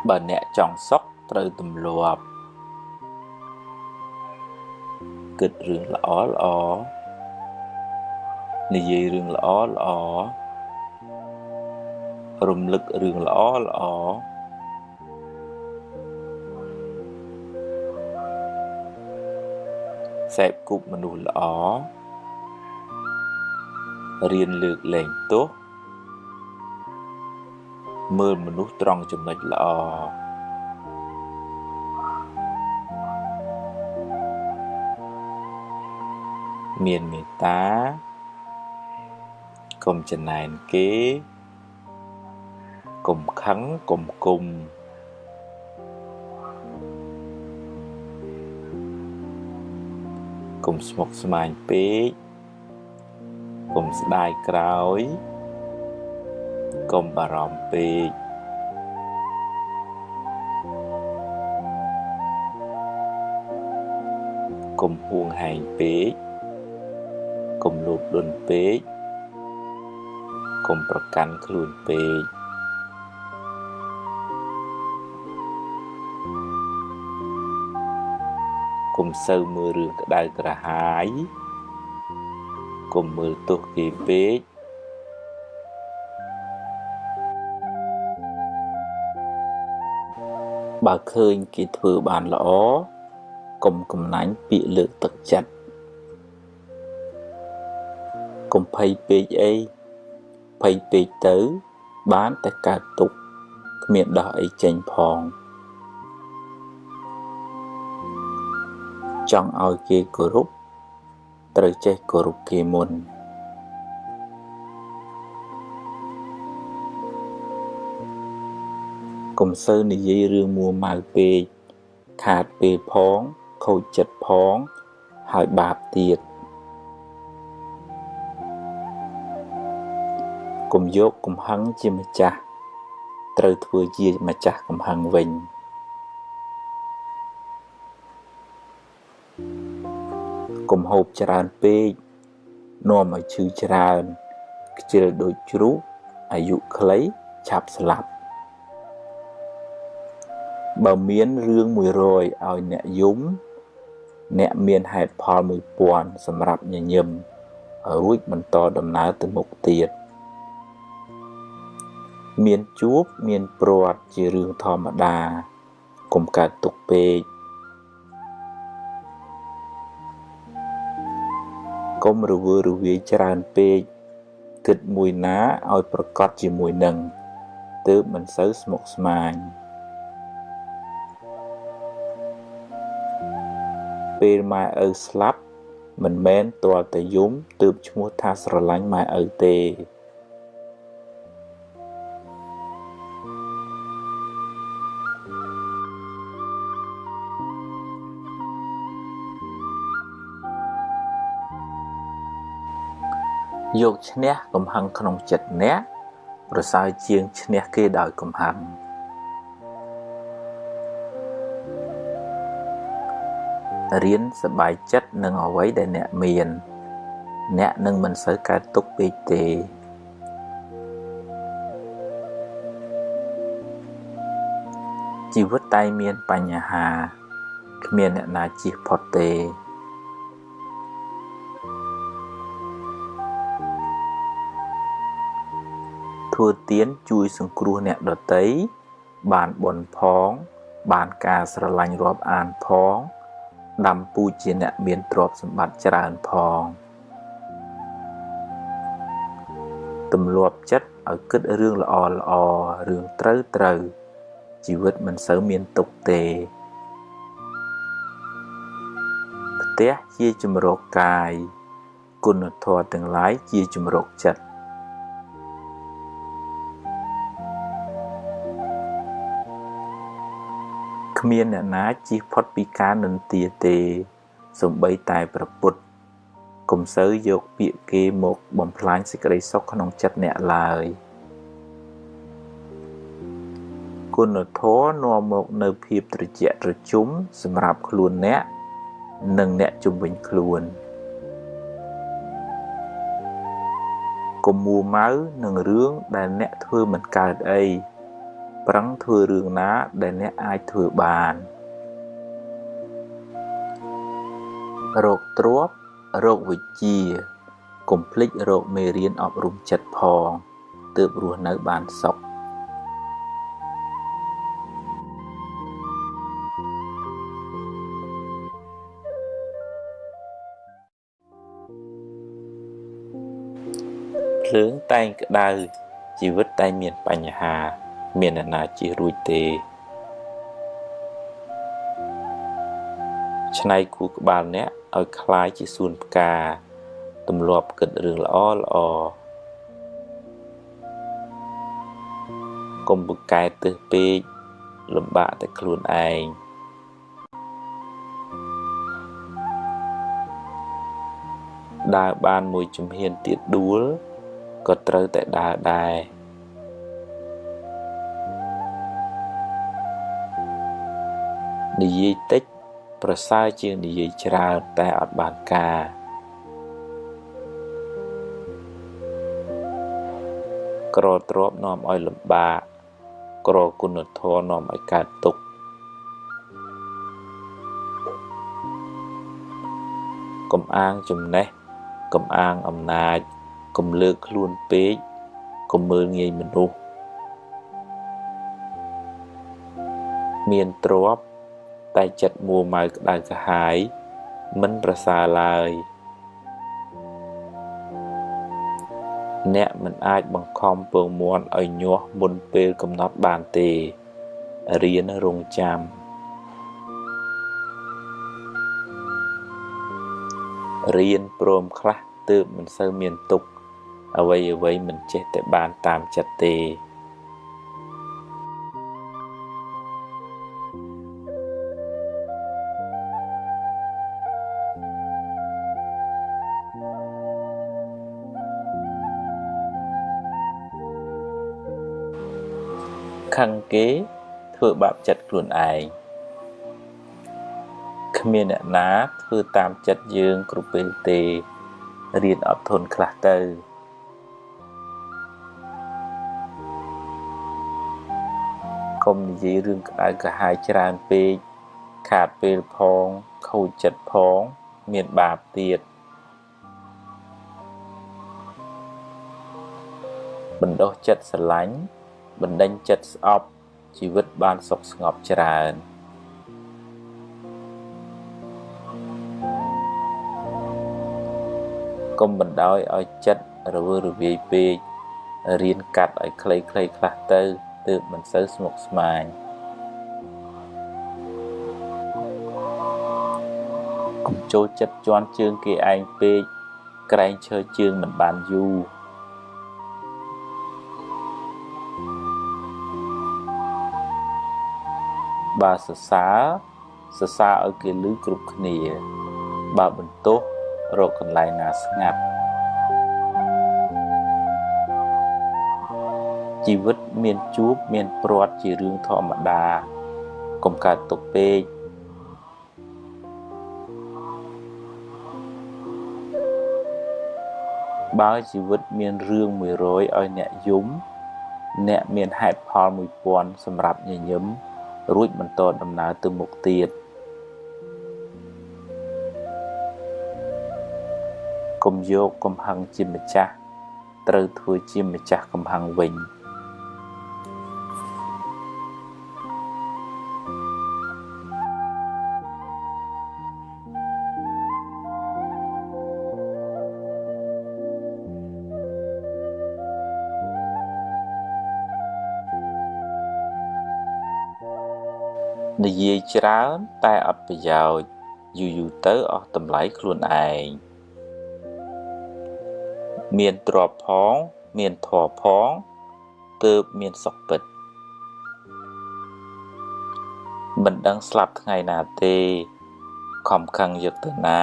បើអ្នកចង់សុខត្រូវទម្លាប់គិតរឿងល្អល្អនិយាយរឿងល្អល្អរំលឹករឿងល្អល្អសេពគប់មនុស្សល្អរៀនលើកលែងទោសមើលមនុស្សត្រង់ចំណុចល្អមានមេត្តាកុំចំណែនគេកុំខឹងកុំគុំកុំស្មុគស្មាញពេកកុំស្ដាយក្រោយកុំបារម្ភពេកកុំហួងហែងពេកកុំលោភលន់ពេកកុំប្រកាន់ខ្លួនពេកកុំសូវមើលរឿងក្តៅក្រហាយកុំមើលទោសគេពេកបើឃើញគេធ្វើបានល្អកុំកំណាញ់ពាក្យលើកទឹកចិត្តកុំភ័យពេកអីភ័យពេកទៅបានតែកើតទុក្ខគ្មានដោះអីចេញផងចង់ឲ្យគេគោរពត្រូវចេះគោរពគេមុនកុំសូវនិយាយរឿងមួម៉ៅពេកខាតពេលផងខូចចិត្តផងហើយបាបទៀតកុំយកកំហឹងជាម្ចាស់ត្រូវធ្វើជាម្ចាស់កំហឹងវិញកុំហូបច្រើនពេកនាំឲ្យឈឺច្រើនខ្ជិលដូចជ្រូកអាយុខ្លីឆាប់ស្លាប់បើមានរឿង100ឲ្យអ្នកយំអ្នកមានហេតុផល1000សម្រាប់ញញឹមរួចបន្តដំណើរទៅមុខទៀតមានជួបមានព្រាត់ជារឿងធម្មតាកុំកើតទុក្ខពេកកុំរវើរវាយច្រើនពេកគិតមួយណាឲ្យប្រកបជាមួយនឹងទើបមិនសូវស្មុគស្មាញពេលម៉ែឪស្លាប់មិនមែនទាល់តែយំទើបឈ្មោះថាស្រឡាញ់ម៉ែឪទេយកឈ្នះកំហឹងក្នុងចិត្តអ្នកប្រសើរជាងឈ្នះគេដោយកំហឹងរៀនសប្បាយចិត្តនឹងអ្វីដែលអ្នកមានអ្នកនឹងមិនសូវកើតទុក្ខពេកទេជីវិតតែមានបញ្ហាគ្មានអ្នកណាជៀសផុតទេធ្វើទានជួយសង្គ្រោះអ្នកដទៃបានបុណ្យផងបានការស្រឡាញ់រាប់អានផងដាំពូជជាអ្នកមានទ្រព្យសម្បត្តិច្រើនផងទម្លាប់ចិត្តឲ្យគិតរឿងល្អល្អរឿងត្រូវជីវិតមិនសូវមានទុក្ខទេផ្ទះជាជំរកកាយគុណធម៌ទាំងឡាយជាជំរកចិត្តគ្មានអ្នកណាជៀសផុតពីការនិន្ទាទេសូម្បីតែព្រះពុទ្ធកុំសូវយកពាក្យគេមកបំផ្លាញសេចក្តីសុខក្នុងចិត្តអ្នកឡើយគុណធម៌នាំមកនៅភាពត្រជាក់ត្រជុំសម្រាប់ខ្លួនអ្នកនិងអ្នកជុំវិញខ្លួនកុំមួម៉ៅនឹងរឿងដែលអ្នកធ្វើមិនកើតអី ប្រឹងធ្វើរឿងណាដែលអ្នកអាចធ្វើបានរោគទ្រព្យរោគវិជ្ជាកុំភ្លេចរោគមេរៀនអប់រំចិត្តផងទើបរស់នៅបានសុខភ្លើងតែងក្តៅជីវិតតែងមានបញ្ហាមានអ្នកណាជៀសរួចទេឆ្នៃគូក្បាលអ្នកឲ្យคล้ายជាសួនផ្កាទម្លាប់គិតរឿងល្អល្អកុំពូកែទឹះពេកលំបាកតែខ្លួនឯងដើរបានមួយជំហានទៀតដួលក៏ត្រូវតែដើរដែរនិយាយតិចប្រសើរជាងនិយាយច្រើនតែអត់បានការក្រទ្រព្យនាំឲ្យលំបាកក្រគុណធម៌នាំឲ្យកើតទុក្ខកុំអាងចំណេះកុំអាងអំណាចកុំលើកខ្លួនពេកកុំមើលងាយមនុស្សមានទ្រព្យតែចិត្តមួម៉ៅក្តៅក្រហាយមិនប្រសើរឡើយអ្នកមិនអាចបង្ខំពងមាន់ឲ្យញាស់មុនពេលកំណត់បានទេរៀនរងចាំរៀនព្រមខ្លះទើបមិនសូវមានទុក្ខអ្វីមិនចេះតែបានតាមចិត្តទេខឹងគេធ្វើបាបចិត្តខ្លួនឯងគ្មានអ្នកណាធ្វើតាមចិត្តយើងគ្រប់ពេលទេរៀនអត់ធន់ខ្លះទៅកុំនិយាយរឿងក្តៅក្រហាយច្រើនពេកខាតពេលផងខូចចិត្តផងមានបាបទៀតបណ្ដោះចិត្តស្រឡាញ់បណ្ដេញចិត្តស្អប់ជីវិតបានសុខស្ងប់ច្រើនកុំបណ្ដោយឲ្យចិត្តរវើរវាយពេករៀនកាត់ឲ្យខ្លីៗខ្លះទៅទើបមិនសូវស្មុគស្មាញកុំចូលចិត្តជន់ជើងគេឯងពេកក្រែងឈើជើងមិនបានយូរបើសរសើរឲ្យគេឮគ្រប់គ្នាបើបន្ទោសរកកន្លែងណាស្ងាត់ជីវិតមានជួបមានព្រាត់ជារឿងធម្មតាកុំកើតទុក្ខពេកបើជីវិតមានរឿង100ឲ្យអ្នកយំអ្នកមានហេតុផល1000សម្រាប់ញញឹមរួចបន្តដំណើរទៅមុខទៀតកុំយកកំហឹងជាម្ចាស់ត្រូវធ្វើជាម្ចាស់កំហឹងវិញនិយាយច្រើនតែអត់ប្រយោជន៍យូរទៅអស់តម្លៃខ្លួនឯងមានទ្រព្យផងមានធម៌ផងទើបមានសុខពិតមិនដឹងស្លាប់ថ្ងៃណាទេខំខឹងយកទៅណា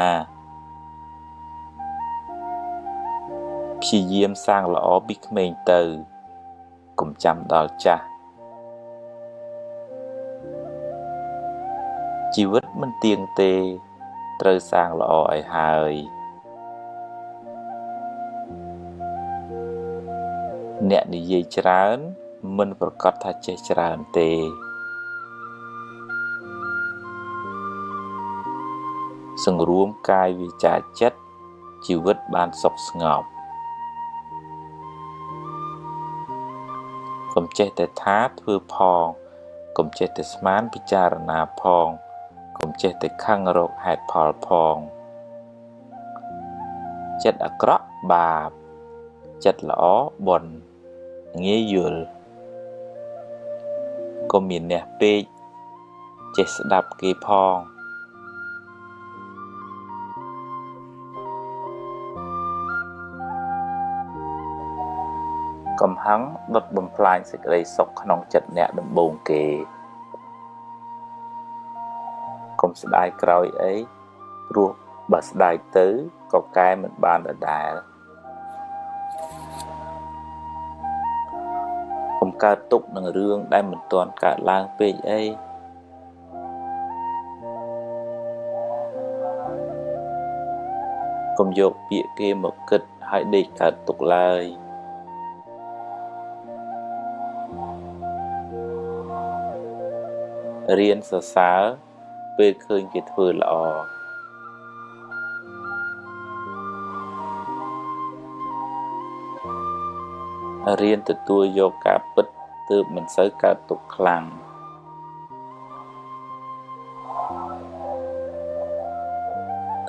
ព្យាយាមសាងល្អពីក្មេងទៅកុំចាំដល់ចាស់ជីវិតមិនទៀងទេត្រូវសាងល្អឲ្យហើយអ្នកនិយាយច្រើន មិនប្រកាសថាចេះច្រើនទេសង្រួមកាយវាចាចិត្តជីវិតបានសុខស្ងប់កុំចេះតែថាធ្វើផងកុំចេះតែស្មានពិចារណាផងកុំចេះតែខឹងរកហេតុផលផងចិត្តអាក្រក់បាបចិត្តល្អបុណ្យងាយយល់កុំមានអ្នកពេកចេះស្ដាប់គេផងកំហឹងដុតបំផ្លាញសេចក្តីសុខក្នុងចិត្តអ្នកដំបូងគេកុំស្ដាយក្រោយអីព្រោះបើស្ដាយទៅក៏កែមិនបានដដែលកុំកើតទុកនឹងរឿងដែលមិនទាន់កើតឡើងពេកអីកុំយកពាក្យគេមកគិតហើយដេកកើតទុកឡើយរៀនសរសើរពេលឃើញគេធ្វើល្អរៀនទទួលយកការពិតទើបមិនសូវកើតទុកខ្លាំង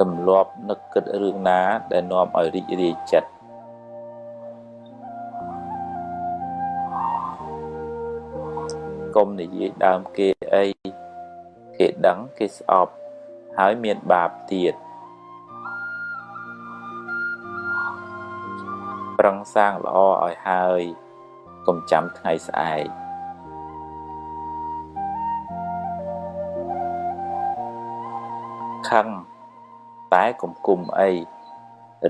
ទម្លាប់នឹកគិតរឿងណាដែលនាំឲ្យរីករាយចិត្តកុំនិយាយដើមគេអីគេដឹងគេស្អប់ហើយមានបាបទៀតប្រឹងសាងល្អឲ្យហើយកុំចាំថ្ងៃស្អែកខឹងតែកុំគុំអី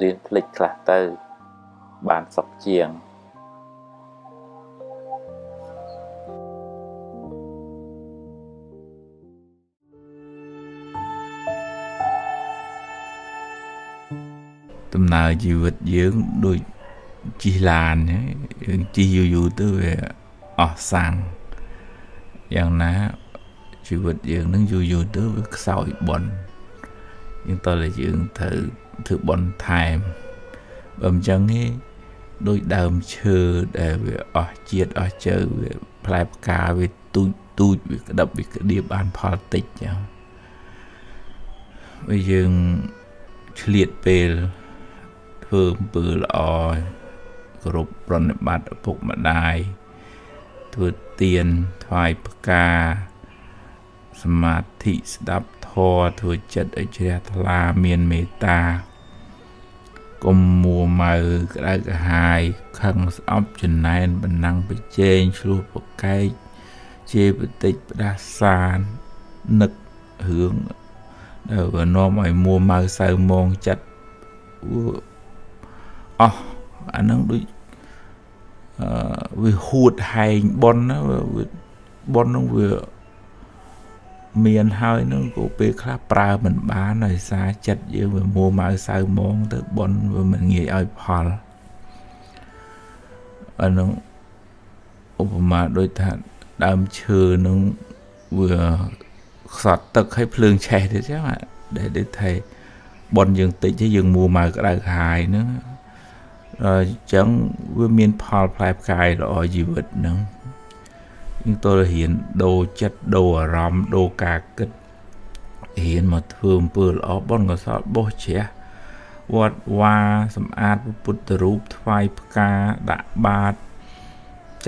រៀនភ្លេចខ្លះទៅបានសុខជាងដំណើរជីវិតយើងដូចជិះឡានយើងជិះយូរទៅវាអស់សាំងយ៉ាងណាជីវិតយើងនឹងយូរទៅវាខ្សោយបុណ្យយើងតើយើងត្រូវធ្វើបុណ្យថែមបើមិនចឹងទេដូចដើមឈើដែលវាអស់ជាតិអស់ជើវាផ្លែផ្កាវាទូចវាក្តឹបវាក្តៀបបានផលតិចចឹងបើយើងឆ្លៀតពេលធ្វើអំពើល្អគោរពប្រណិប័តឪពុកម្ដាយធ្វើទានថ្វាយផ្កាសមាធិស្ដាប់ធម៌ធ្វើចិត្តឲ្យជ្រះថ្លាមានមេត្តាកុំមួម៉ៅក្តៅក្រហាយខឹងស្អប់ចំណែនបណ្ណាំងប្រជែងឆ្លោះប្រកែកជេរបតិចផ្ដាសាននឹករឿងដែលវានាំឲ្យមួម៉ៅសៅមងចិត្តអស់អានឹងដូចវាហួតហែងប៉ុនណាប៉ុននឹងវាមានហើយនឹងក៏ពេលខ្លះប្រើមិនបានដោយសារចិត្តយើងវាមួម៉ៅសៅមងទៅប៉ុនវាមិនងាយឲ្យផលអានឹងឧបមាដូចថាដើមឈើនឹងវាខ្សត់ទឹកឲ្យភ្លើងឆេះទៅចឹងដែលថាប៉ុនយើងតិចទេយើងមួម៉ៅក្តៅក្រហាយហ្នឹងអញ្ចឹងវាមានផលផ្លែផ្កាយល្អជីវិតហ្នឹងយើងតើរៀនដូរចិត្តដូរអារម្មណ៍ដូរការគិតរៀនមកធ្វើអំពើល្អបុណ្យកុសលបោះជ្រះវត្តវាសម្អាតពុទ្ធរូបថ្វាយផ្កាដាក់បាត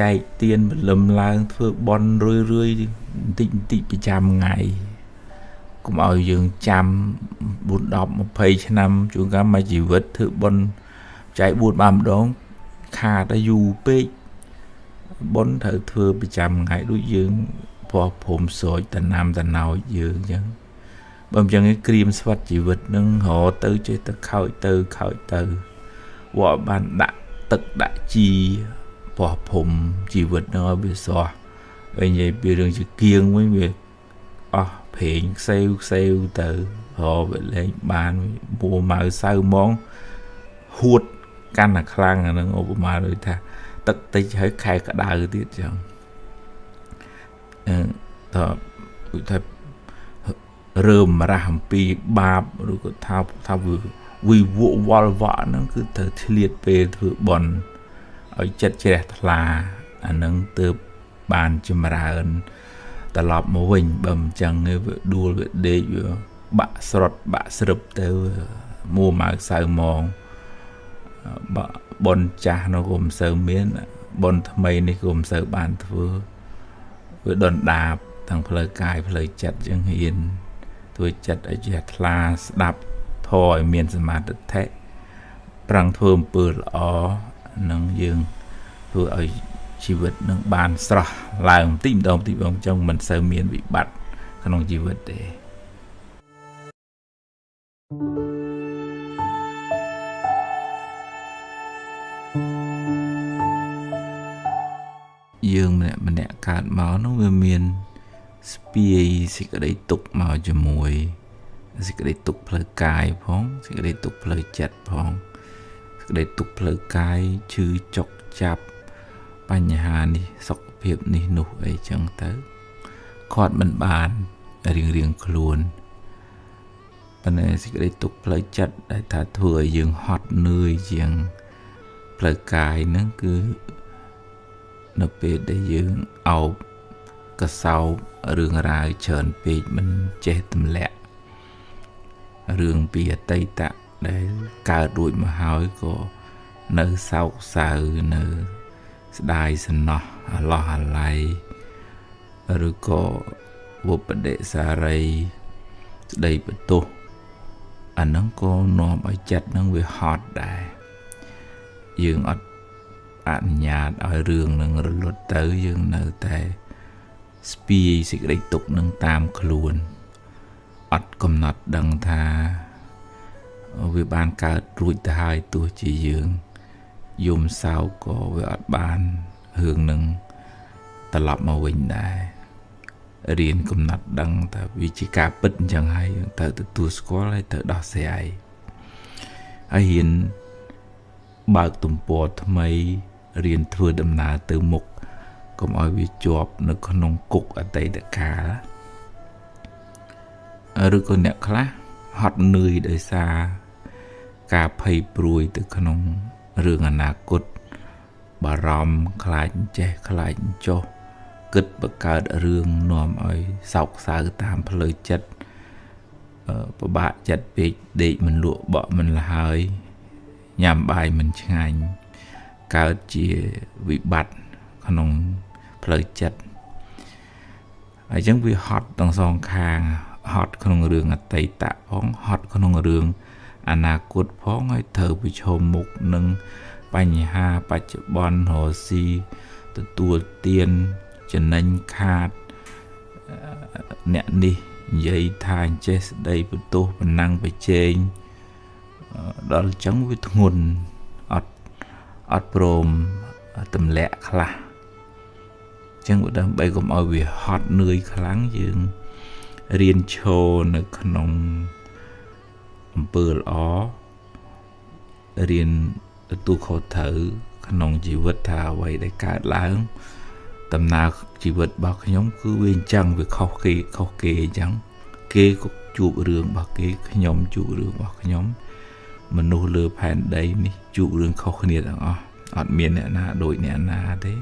ចែកទានបលឹមឡើងធ្វើបុណ្យរឿយបន្តិចប្រចាំថ្ងៃកុំឲ្យយើងចាំ4 10 20ឆ្នាំជួនកាលមួយជីវិតធ្វើបុណ្យចែក4 5 ម្ដងខាតតែយូរពេកបុណ្យត្រូវធ្វើប្រចាំថ្ងៃដូចយើងព្រោះព្រមស្រោចតំណាំតំណោចយើងអញ្ចឹងបើមិនអញ្ចឹងក្រៀមស្វិតជីវិតនឹងរហទៅចេះតែខូចទៅវត្តបានដាក់ទឹកដាក់ជីព្រោះព្រមជីវិតនឹងឲ្យវាស្រស់ហើយនិយាយពីរឿងជាគៀងវិញវាអស់ប្រេងខ្សែវទៅរវាលែងបានមួម៉ៅសៅមងហួតកាន់តែខ្លាំងអានឹងឧបមាដូចថា ទឹកតិចហើយខែក្តៅទៀតចឹងតើឧទាហរណ៍រើមរះអំពីបាបឬក៏ថាវិវក់វល់វក់ហ្នឹងគឺត្រូវឆ្លៀតពេលធ្វើបន់ឲ្យចិត្តជ្រះថ្លាអាហ្នឹងទើបបានចម្រើនត្រឡប់មកវិញបើមិនចឹងវាដួលវាដេកវាបាក់ស្រុតបាក់ស្រឹបទៅមួម៉ៅសៅម៉ងបនចាស់នោះក៏មិនសូវមានបនថ្មីនេះក៏មិនសូវបានធ្វើវាដុនដាបទាំងផ្លូវកាយផ្លូវចិត្តចឹងហ៊ានធ្វើចិត្តឲ្យជ្រះថ្លាស្ដាប់ធម៌ឲ្យមានសមាធិប្រឹងធ្វើអំពើល្អនឹងយើងធ្វើឲ្យជីវិតនឹងបានស្រស់ឡើងបន្តិចម្ដងចឹងមិនសូវមានវិបត្តិក្នុងជីវិតទេយើងម្នាក់កើតមកនោះវាមានស្ពាយសេចក្តីទុកមកជាមួយសេចក្តីទុកផ្លូវកាយផងសេចក្តីទុកផ្លូវចិត្តផងសេចក្តីទុកផ្លូវកាយឈឺចុកចាប់បញ្ហានេះសុខភាពនេះនោះអីចឹងទៅគាត់មិនបានរៀងខ្លួនប៉ុន្តែសេចក្តីទុកផ្លូវចិត្តដែលថាធ្វើឲ្យយើងហត់នឿយជាងផ្លូវកាយហ្នឹងគឺនៅពេលដែលយើងអោបកសោបរឿងរ៉ាវច្រើនពេកមិនចេះទម្លាក់រឿងពីអតីតដែលកើតរួចមកហើយក៏នៅសោកសៅនៅស្ដាយសំណោះអាឡោះអាល័យឬក៏វបដិសារីស្ដីបន្ទោសអាហ្នឹងក៏នាំឲ្យចិត្តហ្នឹងវាហត់ដែរយើងអត់អនុញ្ញាតឲ្យរឿងនឹងរលត់ទៅយើងនៅតែស្ពាយសេចក្តីទុកនឹងតាមខ្លួនអត់កំណត់ដឹងថាវាបានកើតរួចទៅហើយទោះជាយើងយំសោកក៏វាអត់បានរឿងនឹងត្រឡប់មកវិញដែររៀនកំណត់ដឹងថាវាជាការពិតអញ្ចឹងហើយត្រូវទទួលស្គាល់ហើយត្រូវដោះស្រាយហើយរៀនបើកទំព័រថ្មីរៀនធ្វើដំណើរទៅមុខកុំឲ្យវាជាប់នៅក្នុងគុកអតីតកាលឬក៏អ្នកខ្លះហត់នឿយដោយសារការភ័យព្រួយទៅក្នុងរឿងអនាគតបារម្ភខ្លាចចេះខ្លាចចុះគិតបង្កើតរឿងនាំឲ្យសោកសៅតាមផ្លូវចិត្តពិបាកចិត្តពេកដេកមិនលក់បក់មិនលហើយញ៉ាំបាយមិនឆ្ងាញ់កើតជាវិបត្តិក្នុងផ្លូវចិត្តហើយចឹងវាហត់ទាំងសងខាងហត់ក្នុងរឿងអតីតផងហត់ក្នុងរឿងអនាគតផងហើយត្រូវប្រឈមមុខនឹងបញ្ហាបច្ចុប្បន្នរស់ស៊ីទទួលទានចំណេញខាតអ្នកនេះនិយាយថាអញ្ចេះស្ដីបន្ទោសប៉ុណ្ណឹងប្រជែងដល់ចឹងវាធ្ងន់អត់ព្រមទម្លាក់ខ្លះចឹងដើម្បីកុំឲ្យវាហត់នឿយខ្លាំងយើងរៀនឈរនៅក្នុងអំពើល្អរៀនទទួលខុសត្រូវក្នុងជីវិតថាអ្វីដែលកើតឡើងដំណើរជីវិតរបស់ខ្ញុំគឺវាអញ្ចឹងវាខុសគេអញ្ចឹងគេក៏ជួបរឿងរបស់គេខ្ញុំជួបរឿងរបស់ខ្ញុំមនុស្សលើផែនដីនេះជួបរឿងខុសគ្នាទាំងអស់អត់មានអ្នកណាដូចអ្នកណាទេ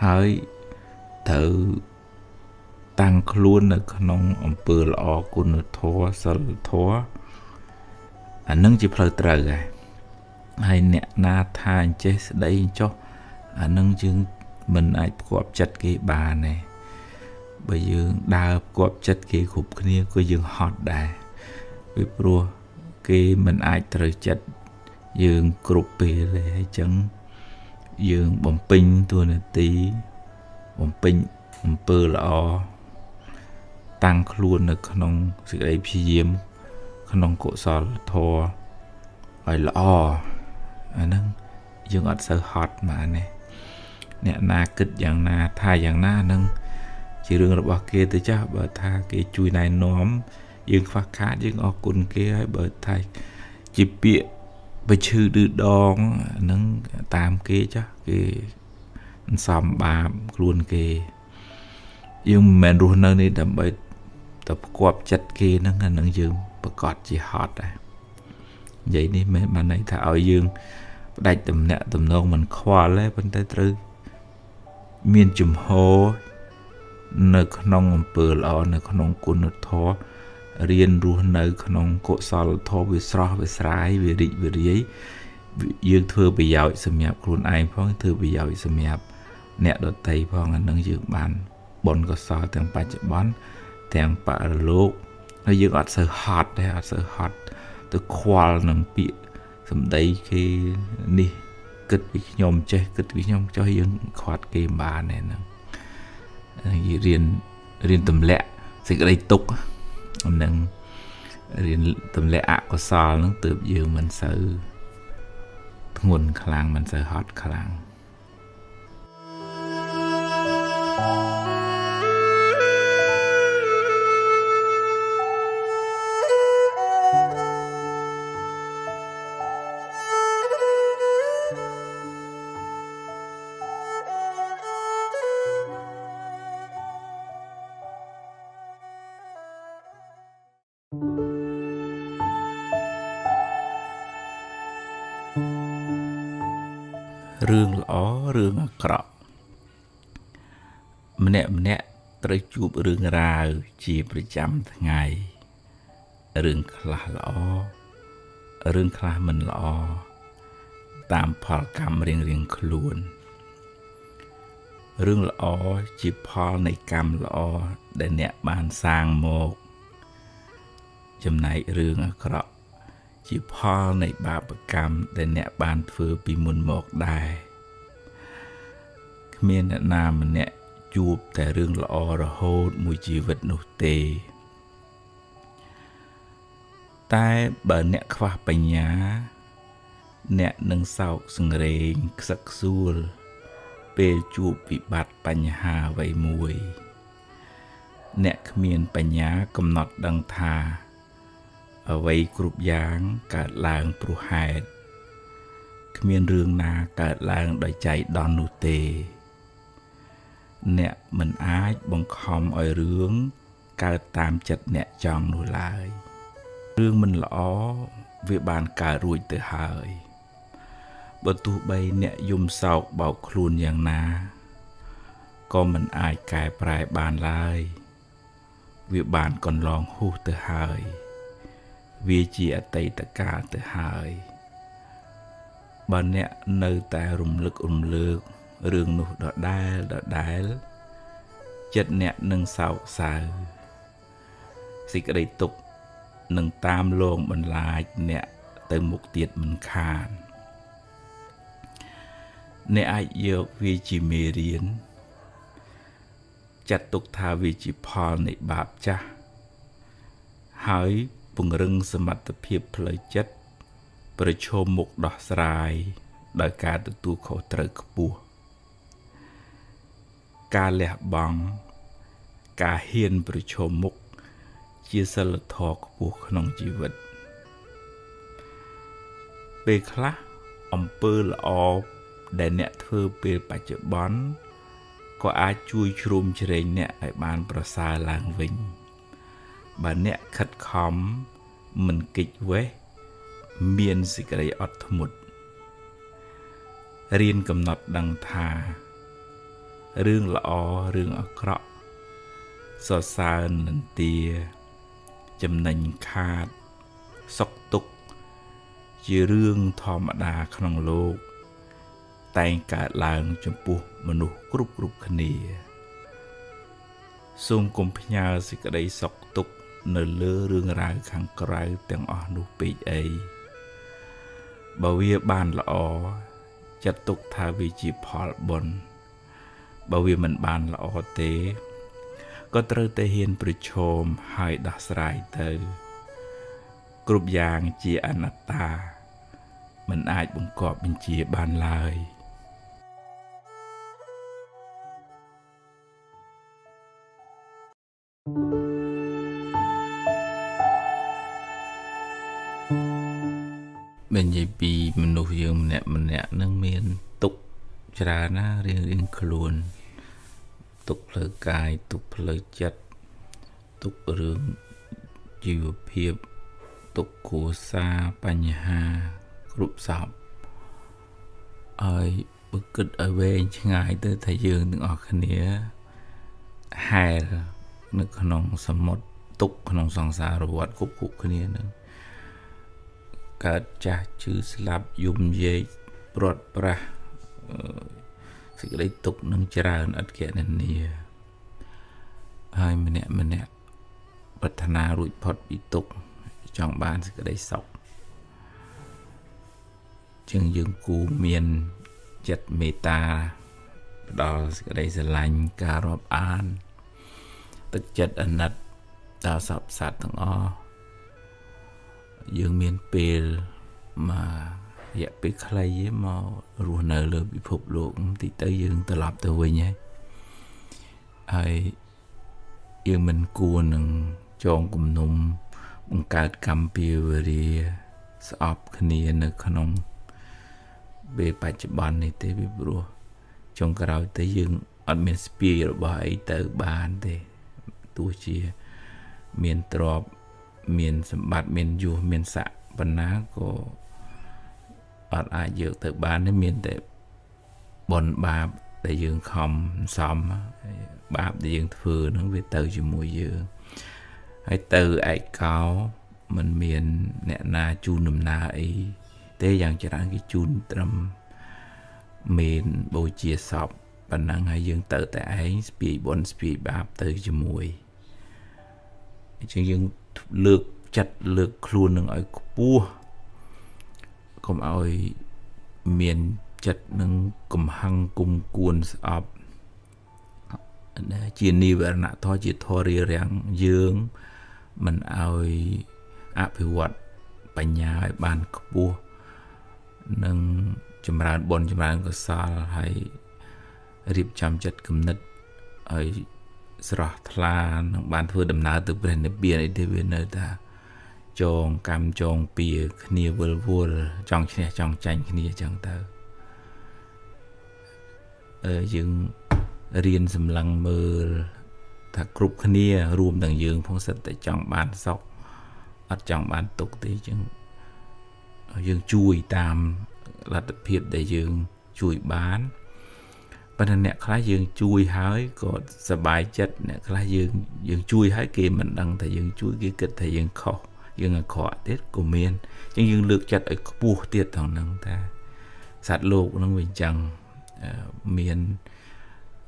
ហើយត្រូវតាំងខ្លួននៅក្នុងអំពើល្អគុណធម៌សិលធម៌អានឹងជាផ្លូវត្រូវហើយអ្នកណាថាអញ្ចេះស្ដីអញ្ចោះអានឹងយើងមិនអាចផ្គាប់ចិត្តគេបានទេបើយើងដើរផ្គាប់ចិត្តគេគ្រប់គ្នាក៏យើងហត់ដែរពីព្រោះគេមិនអាចត្រូវចិត្តយើងគ្រប់ពេលទេអញ្ចឹងយើងបំពេញតួនាទីបំពេញអំពើល្អតាំងខ្លួននៅក្នុងសេចក្តីព្យាយាមក្នុងកុសលធម៌ឲ្យល្អអាហ្នឹងយើងអត់សូវហត់មកនេះអ្នកណាគិតយ៉ាងណាថាយ៉ាងណាហ្នឹងជារឿងរបស់គេទៅចាស់បើថាគេជួយណែនាំយើងខ្វះខាតយើងអរគុណគេហើយបើថាជាពាក្យ បើឈឺឌឺដងហ្នឹងតាមគេចាស់គេសំបាបខ្លួនគេយើងមិនមែនរស់នៅនេះដើម្បីតែផ្គាប់ចិត្តគេហ្នឹងអានឹងយើងប្រកាសជាហត់ដែរនិយាយនេះមិនបានន័យថាឲ្យយើងផ្ដាច់ទំនាក់ទំនងមិនខ្វល់ទេប៉ុន្តែត្រូវមានជំហរនៅក្នុងអំពើល្អនៅក្នុងគុណធម៌រៀនរស់នៅក្នុងកុសលធម៌វាស្រស់វាស្រាយវារីកវារាយយើងធ្វើប្រយោជន៍សម្រាប់ខ្លួនឯងផងធ្វើប្រយោជន៍សម្រាប់អ្នកដទៃផងអានឹងយើងបានបុណ្យកុសលទាំងបច្ចុប្បន្នទាំងបរលោកហើយយើងអត់សូវហត់ដែរអត់សូវហត់ទៅខ្វល់នឹងពាក្យសម្ដីគេនេះគិតពីខ្ញុំចេះគិតពីខ្ញុំចុះយើងខាត់គេបានហ្នឹងរៀនទម្លាក់សេចក្តីទុក្ខហ្នឹងរៀនទម្លាក់អកុសលហ្នឹងទើបយើងមិនសូវធ្ងន់ខ្លាំងមិនសូវហត់ខ្លាំងរឿងល្អរឿងអាក្រក់ម្នាក់ត្រូវជួបរឿងរ៉ាវជាប្រចាំថ្ងៃរឿងខ្លះល្អរឿងខ្លះមិនល្អតាមផលកម្មរៀងខ្លួនរឿងល្អជាផលនៃកម្មល្អដែលអ្នកបានសាងមកចំណែករឿងអាក្រក់ជាផលនៃបាបកម្មដែលអ្នកបានធ្វើពីមុនមកដែរគ្មានអ្នកណាម្នាក់ជួបតែរឿងល្អរហូតមួយជីវិតនោះទេតែបើអ្នកខ្វះបញ្ញាអ្នកនឹងសោកសង្រេងខ្សឹកខ្សួលពេលជួបវិបត្តិបញ្ហាអ្វីមួយអ្នកគ្មានបញ្ញាកំណត់ដឹងថាអ្វីគ្រប់យ៉ាងកើតឡើងព្រោះហេតុគ្មានរឿងណាកើតឡើងដោយចៃដន្យនោះទេអ្នកមិនអាចបង្ខំឲ្យរឿងកើតតាមចិត្តអ្នកចង់នោះឡើយរឿងមិនល្អវាបានកើតរួចទៅហើយបើទោះបីអ្នកយំសោកបោកខ្លួនយ៉ាងណាក៏មិនអាចកែប្រែបានឡើយវាបានកន្លងហួសទៅហើយវាជាអតីតកាលទៅហើយបើអ្នកនៅតែរំលឹករំលើករឿងនោះដដែលចិត្តអ្នកនឹងសោកសៅសេចក្តីទុក្ខនឹងតាមលងបន្លាចអ្នកទៅមុខទៀតមិនខានអ្នកអាចយកវាជាមេរៀនចាត់ទុកថាវាជាផលនៃបាបចាស់ហើយពង្រឹងសមត្ថភាពផ្លូវចិត្តប្រឈមមុខដោះស្រាយដោយការទទួលខុសត្រូវខ្ពស់ការលះបង់ការហ៊ានប្រឈមមុខជាសិលធម៌ខ្ពស់ក្នុងជីវិតពេលខ្លះអំពើល្អដែលអ្នកធ្វើពេលបច្ចុប្បន្នក៏អាចជួយជ្រោមជ្រែងអ្នកឲ្យបានប្រសើរឡើងវិញបើអ្នកខិតខំមិនគេចវេះមានសេចក្តីអត់ធ្មត់រៀនកំណត់ដឹងថារឿងល្អរឿងអាក្រក់សរសើរនិន្ទាចំណេញខាតសុខទុក្ខជារឿងធម្មតាក្នុងលោកតែងកើតឡើងចំពោះមនុស្សគ្រប់គ្នាសូមកុំផ្ញើសេចក្តីសុខទុក្ខនៅលើរឿងរ៉ាវខាងក្រៅទាំងអស់នោះពេកអីបើវាបានល្អចាត់ទុកថាវាជាផលបុណ្យបើវាមិនបានល្អទេក៏ត្រូវតែហ៊ានប្រឈមហើយដោះស្រាយទៅគ្រប់យ៉ាងជាអនត្តាមិនអាចបង្គាប់បញ្ជាបានឡើយនិយាយពី យើងម្នាក់នឹងមានទុកច្រើនណារៀងខ្លួនទុកផ្លូវកាយទុកផ្លូវចិត្តទុករឿងជីវភាពទុកគ្រួសារបញ្ហាគ្រប់សពហើយបើគិតឲ្យវែងឆ្ងាយទៅថាយើងទាំងអស់គ្នាហែលនៅក្នុងសមុទ្រទុកក្នុងសង្សារវដ្តគ្រប់គ្នានឹងកើតចាស់ឈឺស្លាប់យំយាយព្រាត់ប្រាសសេចក្តីទុកនឹងច្រើនអត់គណនាហើយម្នាក់ប្រាថ្នារួចផុតពីទុកចង់បានសេចក្តីសុខចឹងយើងគូមានចិត្តមេត្តាផ្ដល់សេចក្តីស្រឡាញ់ការរាប់អានទឹកចិត្តអាណិតដល់សពសត្វទាំងអស់យើងមានពេលមករយៈពេលខ្លីមករស់នៅលើពិភពលោកតិចទៅយើងត្រឡប់ទៅវិញហើយយើងមិនគួរនឹងចងគំនុំបង្កើតកម្មពៀវរាស្អប់គ្នានៅក្នុងពេលបច្ចុប្បន្ននេះទេពីព្រោះចុងក្រោយទៅយើងអត់មានស្ពាយរបស់អីទៅបានទេទោះជាមានទ្រព្យមានសម្បត្តិមានយសមានស័ក្តិប៉ុណ្ណាក៏អត់អាចយកទៅបានទេមានតែបុណ្យបាបដែលយើងខំសំបាបដែលយើងធ្វើហ្នឹងវាទៅជាមួយយើងហើយទៅឯកោมันមានអ្នកណាជូនដំណើរអីទេយ៉ាងច្រើនគេជូនត្រឹមមានបូជាសពប៉ុណ្ណឹងហើយយើងទៅតែឯងស្ពាយបុណ្យស្ពាយបាបទៅជាមួយអញ្ចឹងយើងលើកចិត្តលើកខ្លួននឹងឲ្យខ្ពស់កុំឲ្យមានចិត្តនឹងកំហឹងគុំគួនស្អប់ជានិវរណៈធម៌ជាធម៌រារាំងយើងមិនឲ្យអភិវឌ្ឍបញ្ញាឲ្យបានខ្ពស់និងចម្រើនបុណ្យចម្រើនកុសលហើយរៀបចំចិត្តគំនិតឲ្យស្រស់ថ្លានឹងបានធ្វើដំណើរទៅព្រះនិព្វានអីទេវានៅថាចងកម្មចងពៀគ្នាវល់ចង់ឈ្នះចង់ចាញ់គ្នាអញ្ចឹងទៅយើងរៀនសម្លឹងមើលថាគ្រប់គ្នារួមទាំងយើងផងសិតតែចង់បានសុខអត់ចង់បានទុក្ខទេអញ្ចឹងយើងជួយតាមលទ្ធភាពដែលយើងជួយបានប៉ុន្តែអ្នកខ្លះយើងជួយហើយក៏សប្បាយចិត្តអ្នកខ្លះយើងជួយហើយគេមិនដឹងថាយើងជួយគេគិតថាយើងខុសយើងអាក្រក់ទៀតក៏មានអញ្ចឹងយើងលើកចិត្តឲ្យខ្ពស់ទៀតថងហ្នឹងថាសត្វលោកហ្នឹងវាអញ្ចឹងមាន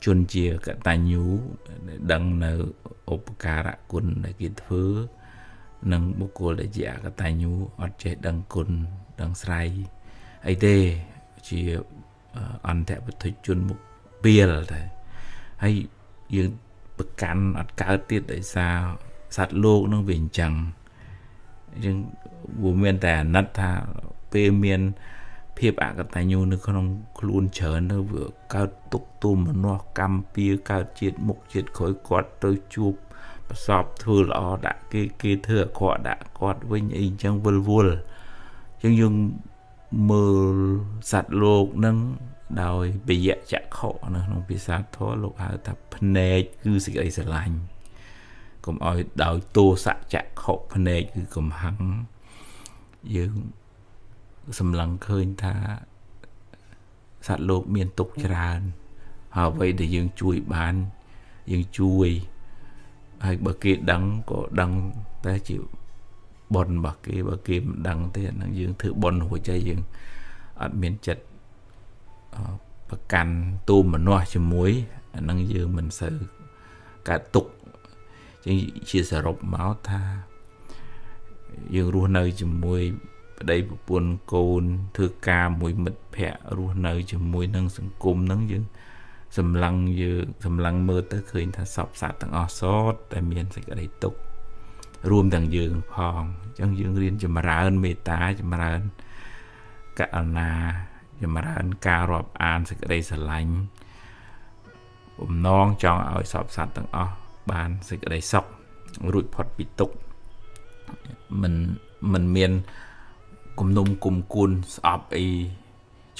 ជនជាកតញ្ញូដឹងនៅឧបការៈគុណដែលគេធ្វើនិងបុគ្គលដែលជាអកតញ្ញូអត់ចេះដឹងគុណដឹងស្រ័យអីទេជាអន្តពុទ្ធជនមុខពីលតែហើយយើងប្រកាន់អត់កើតទៀតដោយសារសត្វលោកនឹងវាអញ្ចឹងយើងវាមានតែអាណិតថាពេលមានភាពអកតញ្ញូនៅក្នុងខ្លួនច្រើនទៅវាកើតទុកទុំមនោកម្មពៀកើតជាតិមុខជាតិក្រោយគាត់ទៅជួបប្រសពធ្វើល្អដាក់គេធ្វើអាក្រក់ដាក់គាត់វិញអីអញ្ចឹងវល់អញ្ចឹងយើងមើលសត្វលោកនឹងដោយបយៈចក្ខុនៅក្នុងភាសាធម៌លោកហៅថាភ្នែកគឺសេចក្តីស្រឡាញ់កុំឲ្យដោយទោសៈចក្ខុភ្នែកគឺកំហឹងយើងសម្លឹងឃើញថាសត្វលោកមានទុក្ខច្រើនហើយអ្វីដែលយើងជួយបានយើងជួយហើយបើគេដឹងក៏ដឹងតែជាបុណ្យរបស់គេបើគេមិនដឹងទេអានឹងយើងធ្វើបុណ្យរួចហើយយើងអត់មានចិត្តប្រកាន់ទូមនោះជាមួយអានឹងយើងមិនសូវកើតទុក្ខចឹងជាសរុបមកថាយើងរស់នៅជាមួយប្តីប្រពន្ធកូនធ្វើការមួយមិត្តភ័ក្តិរស់នៅជាមួយនឹងសង្គមហ្នឹងយើងសម្លឹងមើលទៅឃើញថាសពសត្វទាំងអស់សតតែមានសេចក្តីទុក្ខរួមទាំងយើងផងអញ្ចឹងយើងរៀនចម្រើនមេត្តាចម្រើនករុណាចម្រើនការរាប់អានសេចក្តីស្រឡាញ់បំណងចង់ឲ្យសពសត្វទាំងអស់បានសេចក្តីសុខរួចផុតពីទុក្ខមិនមានគំនុំគុំគួនស្អប់អី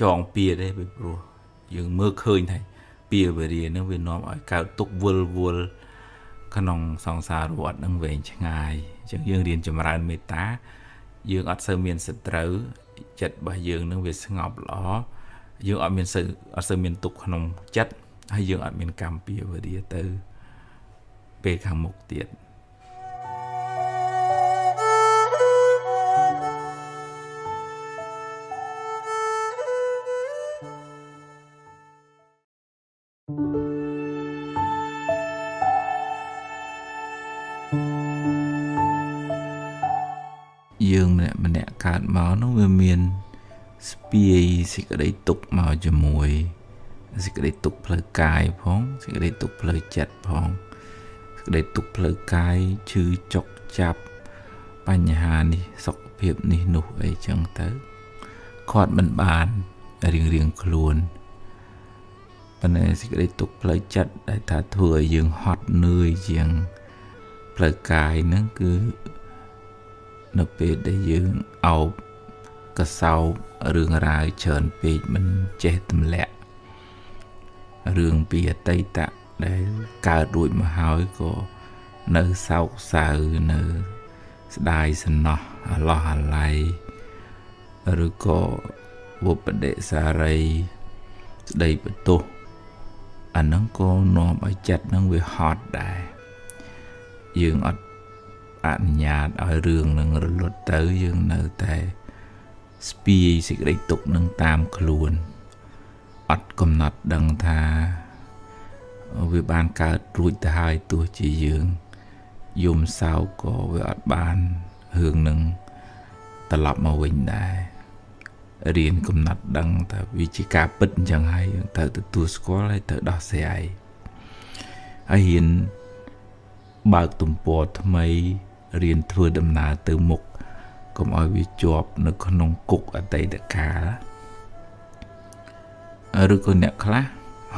ចងពៀទេពីព្រោះយើងមើលឃើញថាពៀវេរានឹងវានាំឲ្យកើតទុកវល់ក្នុងសង្សារវដ្តនឹងវែងឆ្ងាយអញ្ចឹងយើងរៀនចម្រើនមេត្តាយើងអត់សូវមានសត្រូវចិត្តរបស់យើងនឹងវាស្ងប់ល្អយើងអត់សូវមានទុកក្នុងចិត្តហើយយើងអត់មានកម្មពៀវេរាទៅពេលខាងមុខទៀតយើងម្នាក់កើតមកនោះវាមានស្ពាយសេចក្តីទុកមកជាមួយសេចក្តីទុកផ្លូវកាយផងសេចក្តីទុកផ្លូវចិត្តផងសេចក្តីទុកផ្លូវកាយឈឺចុកចាប់បញ្ហានេះសុខភាពនេះនោះអីចឹងទៅគាត់មិនបានរៀងខ្លួនប៉ុន្តែសេចក្តីទុកផ្លូវចិត្តដែលថាធ្វើឲ្យយើងហត់នឿយជាងផ្លូវកាយហ្នឹងគឺនៅពេលដែលយើងអោបកសោបរឿងរ៉ាវច្រើនពេកមិនចេះទម្លាក់រឿងពីអតីតដែលកើតរួចមកហើយក៏នៅសោកសៅនៅស្ដាយសំណោះអាឡោះអាល័យឬក៏វបដិសារីស្ដីបន្ទោសអាហ្នឹងក៏នាំឲ្យចិត្តហ្នឹងវាហត់ដែរយើងអត់អនុញ្ញាតឲ្យរឿងនឹងរលត់ទៅយើងនៅតែស្ពាយសេចក្តីទុកនឹងតាមខ្លួនអត់កំណត់ដឹងថាវាបានកើតរួចទៅហើយទោះជាយើងយំសោកក៏វាអត់បានរឿងនឹងត្រឡប់មកវិញដែររៀនកំណត់ដឹងថាវាជាការពិតអញ្ចឹងហើយយើងត្រូវទទួលស្គាល់ហើយត្រូវដោះស្រាយហើយរៀនបើកទំព័រថ្មីរៀនធ្វើដំណើរទៅមុខកុំឲ្យវាជាប់នៅក្នុងគុកអតីតកាលឬក៏អ្នកខ្លះ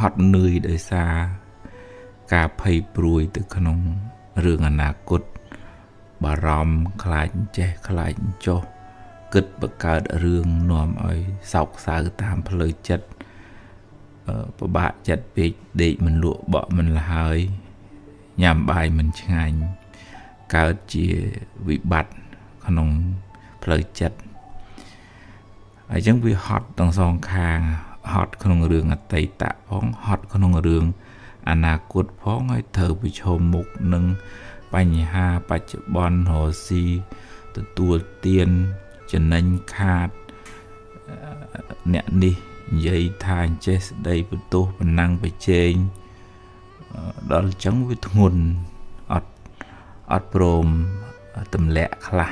ហត់នឿយដោយសារការភ័យព្រួយទៅក្នុងរឿងអនាគតបារម្ភខ្លាចចេះខ្លាចចុះគិតបង្កើតរឿងនាំឲ្យសោកសៅតាមផ្លូវចិត្តពិបាកចិត្តពេកដេកមិនលក់បក់មិនលហើយញ៉ាំបាយមិនឆ្ងាញ់កើតជាវិបត្តិក្នុងផ្លូវចិត្តហើយចឹងវាហត់ទាំងសងខាងហត់ក្នុងរឿងអតីតផងហត់ក្នុងរឿងអនាគតផងហើយត្រូវប្រឈមមុខនឹងបញ្ហាបច្ចុប្បន្នរស់ស៊ីទទួលទានចំណេញខាតអ្នកនេះនិយាយថាអញ្ចេះស្ដីបន្ទោសប៉ុណ្ណឹងប្រជែងដល់ចឹងវាធ្ងន់អត់ព្រមទម្លាក់ខ្លះ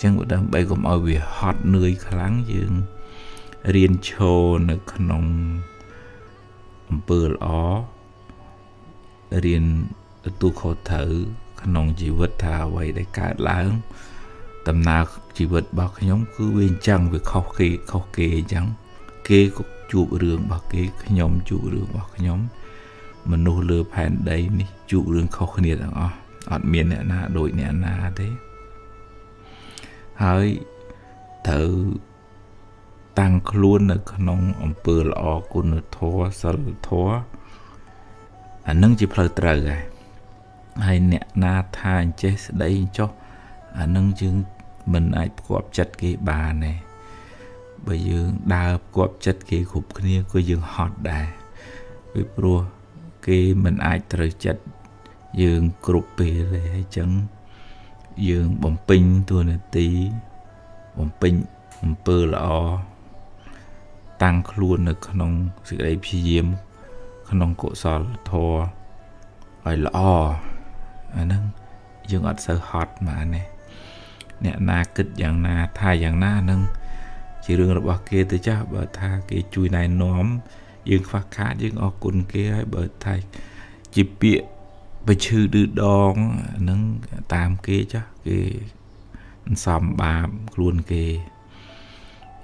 ចឹងដើម្បីកុំឲ្យវាហត់នឿយខ្លាំងយើងរៀនឈរនៅក្នុងអំពើល្អរៀនទទួលខុសត្រូវក្នុងជីវិតថាអ្វីដែលកើតឡើងដំណើរជីវិតរបស់ខ្ញុំគឺវាអញ្ចឹងវាខុសគេអញ្ចឹងគេក៏ជួបរឿងរបស់គេខ្ញុំជួបរឿងរបស់ខ្ញុំមនុស្សលើផែនដីនេះជួបរឿងខុសគ្នាទាំងអស់អត់មានអ្នកណាដូចអ្នកណាទេហើយត្រូវតាំងខ្លួននៅក្នុងអំពើល្អគុណធម៌សិលធម៌អានឹងជាផ្លូវត្រូវហើយអ្នកណាថាអញ្ចេះស្ដីចុះអានឹងយើងមិនអាចផ្គាប់ចិត្តគេបានទេបើយើងដើរផ្គាប់ចិត្តគេគ្រប់គ្នាក៏យើងហត់ដែរពីព្រោះគេមិនអាចត្រូវចិត្តយើងគ្រប់ពេលទេហើយចឹងយើងបំពេញតួនាទីបំពេញអំពើល្អតាំងខ្លួននៅក្នុងសេចក្តីព្យាយាមក្នុងកុសលធម៌ឲ្យល្អអាហ្នឹងយើងអត់សូវហត់មកនេះអ្នកណាគិតយ៉ាងណាថាយ៉ាងណាហ្នឹងជារឿងរបស់គេទៅចាស់បើថាគេជួយណែនាំយើងខ្វះខាតយើងអរគុណគេហើយបើថាជាពាក្យបើឈឺឌឺដងហ្នឹងតាមគេចាស់គេសំបាបខ្លួនគេ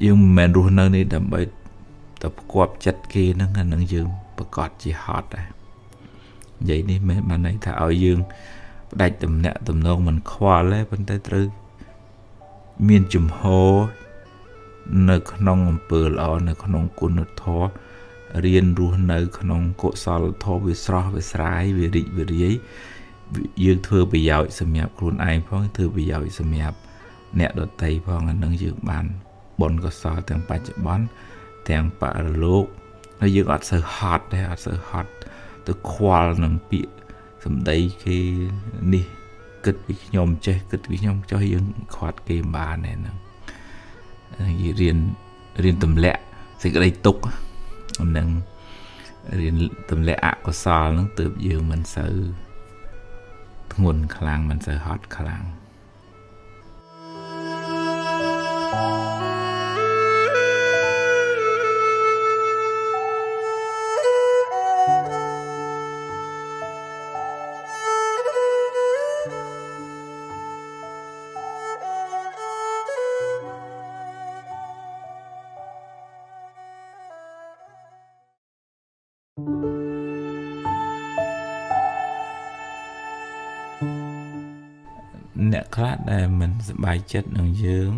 យើងមិនមែនរស់នៅនេះដើម្បីតែផ្គាប់ចិត្តគេហ្នឹងអាហ្នឹងយើងប្រកាសជាហត់ដែរនិយាយនេះមិនបានន័យថាឲ្យយើងផ្ដាច់ទំនាក់ទំនងមិនខ្វល់ទេប៉ុន្តែត្រូវមានជំហរ នៅក្នុងអំពើល្អនៅក្នុងគុណធម៌រៀនរស់នៅក្នុងកុសលធម៌វាស្រស់វាស្រាយវារីកវារាយយើងធ្វើប្រយោជន៍សម្រាប់ខ្លួនឯងផងធ្វើប្រយោជន៍សម្រាប់អ្នកដទៃផងអានឹងយើងបានបុណ្យកុសលទាំងបច្ចុប្បន្នទាំងបរលោកហើយយើងអត់សូវហត់ដែរអត់សូវហត់ទៅខ្វល់នឹងពាក្យសម្ដីគេនេះគិតពីខ្ញុំចេះគិតពីខ្ញុំចុះយើងខាត់គេបានហ្នឹងយើងរៀនទម្លាក់សេចក្តីទុក្ខហ្នឹងរៀនទម្លាក់អកុសលហ្នឹងទើបយើងមិនសូវធ្ងន់ខ្លាំងមិនសូវហត់ខ្លាំងអ្នកខ្លះដែលមិនសប្បាយចិត្តនឹងយើង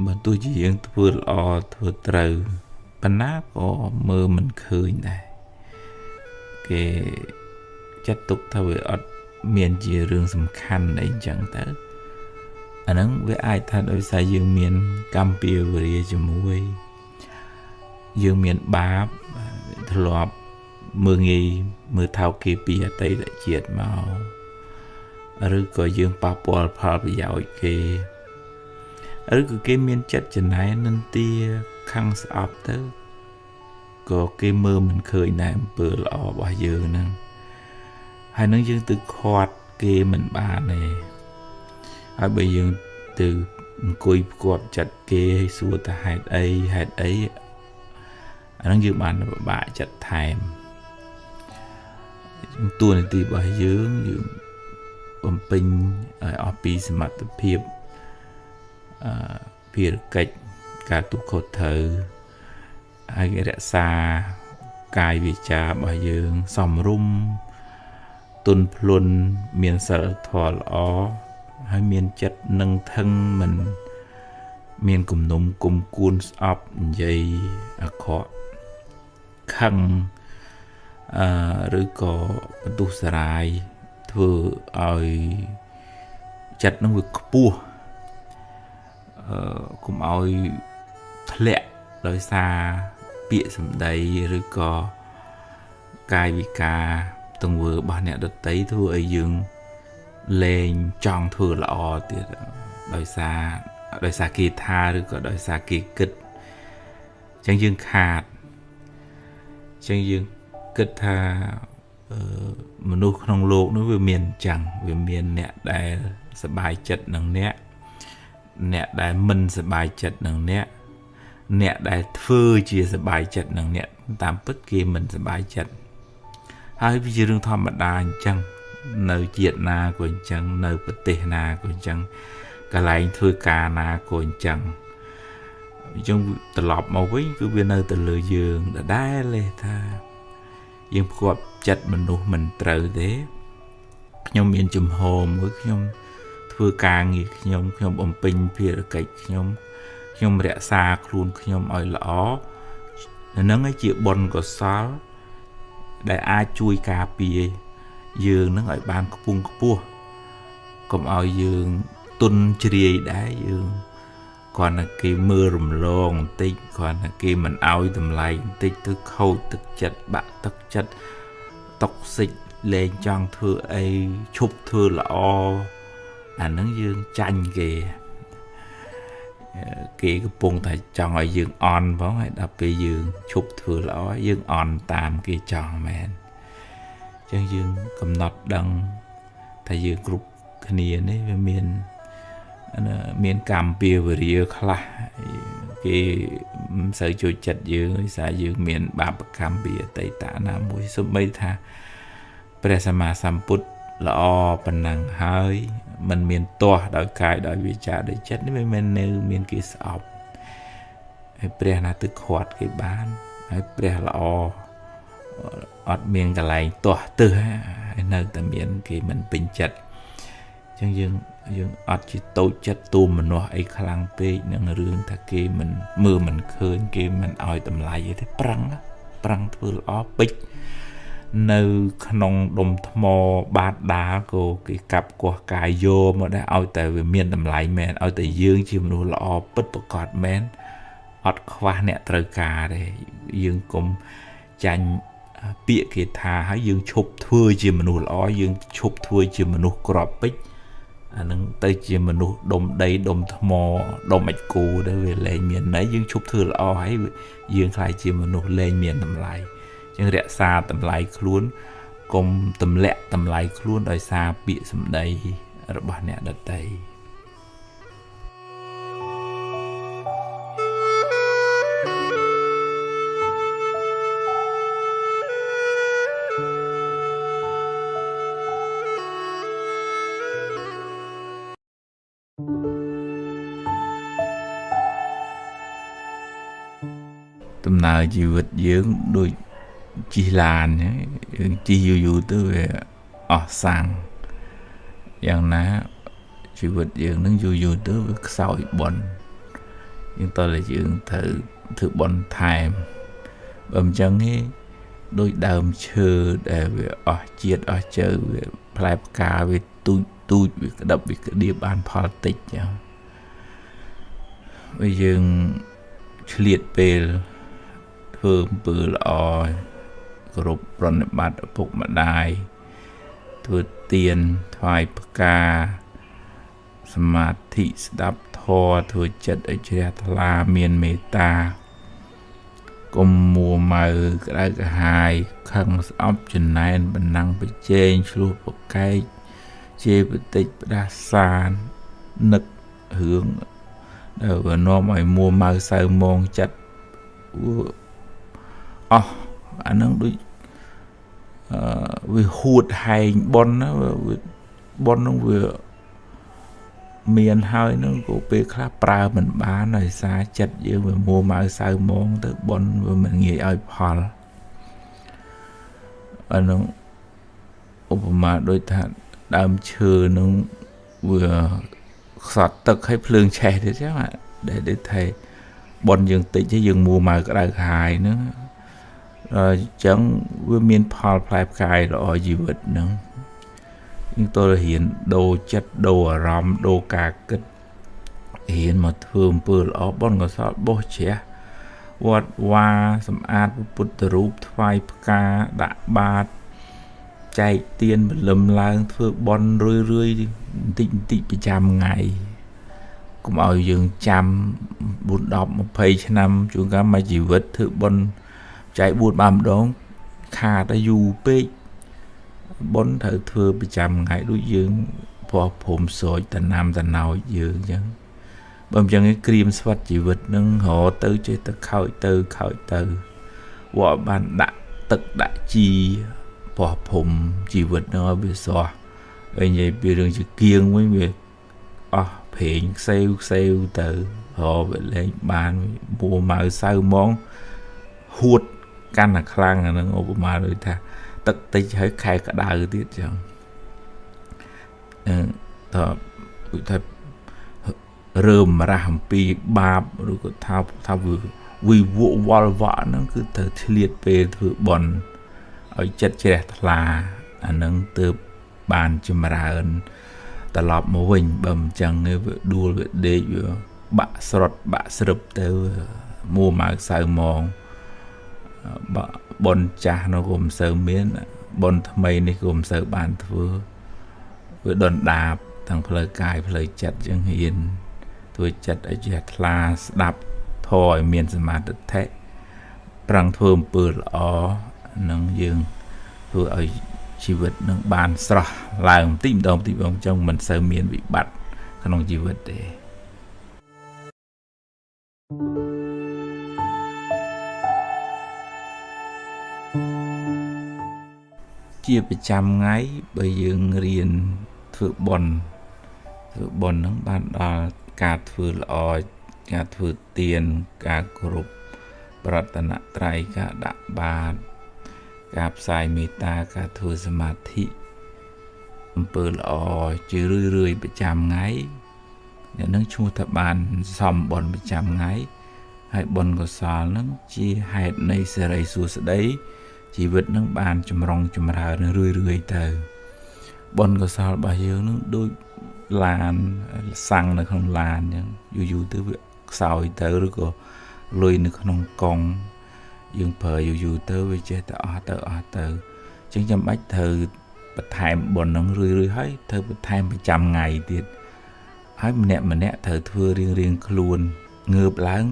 បើទោះជាយើងធ្វើល្អធ្វើត្រូវប៉ុន្តែក៏មើលមិនឃើញដែរគេចាត់ទុកថាវាអត់មានជារឿងសំខាន់អីចឹងទៅអាហ្នឹងវាអាចថាដោយសារយើងមានកម្មពៀវរាជាមួយយើងមានបាបធ្លាប់មើលងាយមើលថោកគេពីអតីតជាតិមកឬក៏យើងប៉ះពាល់ផលប្រយោជន៍គេឬក៏គេមានចិត្តចំណែននឹងទាខឹងស្អប់ទៅក៏គេមើលមិនឃើញដែរអំពើល្អរបស់យើងហ្នឹងហើយនឹងយើងទៅខាត់គេមិនបានទេហើយបើយើងទៅអង្គុយផ្គាប់ចិត្តគេឲ្យសួរថាហេតុអីអាហ្នឹងយើងបានពិបាកចិត្តថែមតួនាទីរបស់យើងបំពេញឲ្យអស់ពីសមត្ថភាពភារកិច្ចការទូខុសត្រូវហើយរក្សាកាយវាចារបស់យើងសមរម្យទន់ភ្លន់មានសិលធម៌ល្អហើយមានចិត្តនឹងថឹងមិនមានគំនុំគុំគួនស្អប់និយាយអាក្រក់ខឹងឬក៏បន្ទុះសារាយធ្វើឲ្យចិត្តនឹងវាខ្ពស់កុំឲ្យធ្លាក់ដោយសារពាក្យសម្ដីឬក៏កាយវិការទង្វើរបស់អ្នកដទៃធ្វើឲ្យយើងលែងចង់ធ្វើល្អទៀតដោយសារគេថាឬក៏ដោយសារគេគិតអញ្ចឹងយើងខាតអញ្ចឹងយើងគិតថាមនុស្សក្នុងโลกនោះវាមានអញ្ចឹងវាមានអ្នកដែលសប្បាយចិត្តនឹងអ្នកដែលមិនសប្បាយចិត្តនឹងអ្នកដែលធ្វើជាសប្បាយចិត្តនឹងអ្នកតាមពិតគេមិនសប្បាយចិត្តហើយវាជារឿងធម្មតាអញ្ចឹងនៅជាតិណាក៏អញ្ចឹងនៅប្រទេសណាក៏អញ្ចឹងកន្លែងធ្វើការណាក៏អញ្ចឹងត្រឡប់មកវិញគឺវានៅទៅលើយើងដដែលទេថាយើងផ្គាប់ចិត្តមនុស្សមិនត្រូវទេខ្ញុំមានជំហរមួយខ្ញុំធ្វើការងារខ្ញុំបំពេញភារកិច្ចខ្ញុំរក្សាខ្លួនខ្ញុំឲ្យល្អហ្នឹងឯងជាបុណ្យកុសលដែលអាចជួយការពារយើងនឹងឲ្យបានខ្ពង់ខ្ពស់កុំឲ្យយើងទុនជ្រាយដែរយើងគ្រាន់តែគេមើលរំលងបន្តិចគ្រាន់តែគេមិនឲ្យតម្លៃបន្តិចទៅខូចទឹកចិត្តបាក់ទឹកចិត្តតុកសិចលែងចង់ធ្វើអីឈប់ធ្វើល្អអាហ្នឹងយើងចាញ់គេកំពុងតែចង់ឲ្យយើងអន់ផងហើយដល់ពេលយើងឈប់ធ្វើល្អយើងអន់តាមគេចង់មែនអញ្ចឹងយើងកំណត់ដឹងថាយើងគ្រប់គ្នានេះវាមានកម្មពៀវរាខ្លះគេមិនសូវចូលចិត្តយើងដោយសារយើងមានបាបកម្មពីអតីតណាមួយសូម្បីថាព្រះសម្មាសម្ពុទ្ធល្អប៉ុណ្ណឹងហើយมันមានទាស់ដោយកាយដោយវាចាដោយចិត្តនេះមិនមែននៅមានគេស្អប់ហើយព្រះណាទៅខាត់គេបានហើយព្រះល្អអត់មានកន្លែងទាស់ទឹះហើយនៅតែមានគេមិនពេញចិត្ត ចឹងយើងអត់ជាតូចចិត្តទូមនោះអីខ្លាំងពេកនឹងរឿងថាគេមិនមើលមិនឃើញគេមិនឲ្យតម្លៃទេប្រឹងធ្វើល្អពេចនៅក្នុងដុំថ្មបាតដាលក៏គេកាប់កោះកាយយកមកដែរឲ្យតែវាមានតម្លៃមែនឲ្យតែយើងជាមនុស្សល្អពិតប្រាកដមែនអត់ខ្វះអ្នកត្រូវការទេយើងកុំចាញ់ពាក្យគេថាហើយយើងឈប់ធ្វើជាមនុស្សល្អយើងឈប់ធ្វើជាមនុស្សក្របពេចអានឹងទៅជាមនុស្សដុំដីដុំថ្មដុំអិចគូទៅវាលែងមានន័យយើងឈប់ធ្វើល្អហើយយើងខ្លាចជាមនុស្សលែងមានតម្លៃចឹងរក្សាតម្លៃខ្លួនកុំទម្លាក់តម្លៃខ្លួនដោយសារពាក្យសម្ដីរបស់អ្នកដទៃដំណើរជីវិតយើងដូចជិះឡានយើងជិះយូរទៅវាអស់សាំងយ៉ាងណាជីវិតយើងនឹងយូរទៅវាខ្សោយបនយើងតើយើងត្រូវធ្វើបនថែមបើមិនចឹងទេដូចដើមឈើដែលវាអស់ជាតិអស់ជើវាផ្លែផ្កាវាទូចវាក្តឹបវាក្តៀបបានផលតិចចឹងបើយើងឆ្លៀតពេលធ្វើអំពើល្អគោរពប្រណិប័តឪពុកម្ដាយធ្វើទានថ្វាយផ្កាសមាធិស្ដាប់ធម៌ធ្វើចិត្តឲ្យជ្រះថ្លាមានមេត្តាកុំមួម៉ៅក្តៅក្រហាយខឹងស្អប់ចំណែនបណ្ណាំងប្រជែងឆ្លោះប្រកែកជេរបន្តិចផ្ដាសាននឹករឿងដែលវានាំឲ្យមួម៉ៅសៅមងចិត្តអស់អានឹងដូចវាហួតហែងបនណាបននឹងវាមានហើយនឹងក៏ពេលខ្លះប្រើមិនបានដោយសារចិត្តយើងវាមួម៉ៅសៅមងទៅបនវាមិនងាយឲ្យផលអានឹងឧបមាដូចថាដើមឈើនឹងវាខ្សត់ទឹកឲ្យភ្លើងឆេះទៀតចឹងដែលថាបនយើងតិចទេយើងមួម៉ៅក្តៅក្រហាយហ្នឹងអញ្ចឹងវាមានផលផ្លែផ្កាយល្អជីវិតហ្នឹងយើងតើរៀនដូរចិត្តដូរអារម្មណ៍ដូរការគិតរៀនមកធ្វើអំពើល្អបនកសលបោះជ្រះវត្តវាសម្អាតពុទ្ធរូបថ្វាយផ្កាដាក់បាតចែកទានបលឹមឡើងធ្វើបន់រឿយបន្តិចប្រចាំថ្ងៃកុំឲ្យយើងចាំ4 10 20ឆ្នាំជួនកាលមួយជីវិតធ្វើបន់ចែក4 5ម្ដងខាតយូរពេកបន់ត្រូវធ្វើប្រចាំថ្ងៃដូចយើងព្រោះព្រមសោចតណាំតណោចយើងអញ្ចឹងបើមិនអញ្ចឹងក្រៀមស្វិតជីវិតនឹងរទៅចេះតែខោចទៅវត្តបានដាក់ទឹកដាក់ជីព្រោះព្រមជីវិតនឹងឲ្យវាស្រស់ហើយនិយាយពីរឿងជាគៀងវិញវាអស់ប្រេងខ្សែវទៅវាលែងបានមួម៉ៅសៅហ្មងហួតកាន់តែខ្លាំងអានឹងឧបមាដូចថាទឹកតិចហើយខែក្តៅទៀតចឹងថារើមរះអំពីបាបឬក៏ថាវិវក់វល់វក់ហ្នឹងគឺត្រូវឆ្លៀតពេលធ្វើបន់ឲ្យចិត្តជ្រះថ្លាអានឹងទើបបានចម្រើនត្រឡប់មកវិញបើមិនចឹងវាដួលវាដេកវាបាក់ស្រុតបាក់ស្រឹបទៅមួម៉ៅសៅហ្មងបនចាស់នោះក៏មិនសូវមានបនថ្មីនេះក៏មិនសូវបានធ្វើវាដុនដាបទាំងផ្លូវកាយផ្លូវចិត្តចឹងហ៊ានធ្វើចិត្តឲ្យជ្រះថ្លាស្ដាប់ធម៌ឲ្យមានសមាធិប្រឹងធ្វើអំពើល្អនឹងយើងធ្វើឲ្យជីវិតនឹងបានស្រស់ឡើងបន្តិចម្ដងចឹងមិនសូវមានវិបត្តិក្នុងជីវិតទេជាប្រចាំថ្ងៃបើយើងរៀនធ្វើបន់ហ្នឹងបានដល់ការធ្វើល្អការធ្វើទានការគោរពប្រតនត្រ័យការដាក់បាតការផ្សាយមេត្តាការធ្វើសមាធិ អំពើល្អជារឿយប្រចាំថ្ងៃអ្នកនឹងឈ្មោះថាបានសំបុណ្យប្រចាំថ្ងៃហើយបុណ្យកុសលនឹងជាហេតុនៃសេរីសួស្តីជីវិតនឹងបានចម្រុងចម្រើនរឿយទៅបុណ្យកុសលរបស់យើងនឹងដូចឡានសាំងនៅក្នុងឡានអញ្ចឹងយូរទៅវាខ្សោយទៅឬក៏លុយនៅក្នុងកង់យើងប្រើយូរទៅវាចេះតែអស់ទៅអញ្ចឹងចាំបាច់ត្រូវបន្ថែមបុណ្យនឹងរឿយហើយត្រូវបន្ថែមប្រចាំថ្ងៃទៀតហើយម្នាក់ត្រូវធ្វើរៀងខ្លួនងើបឡើង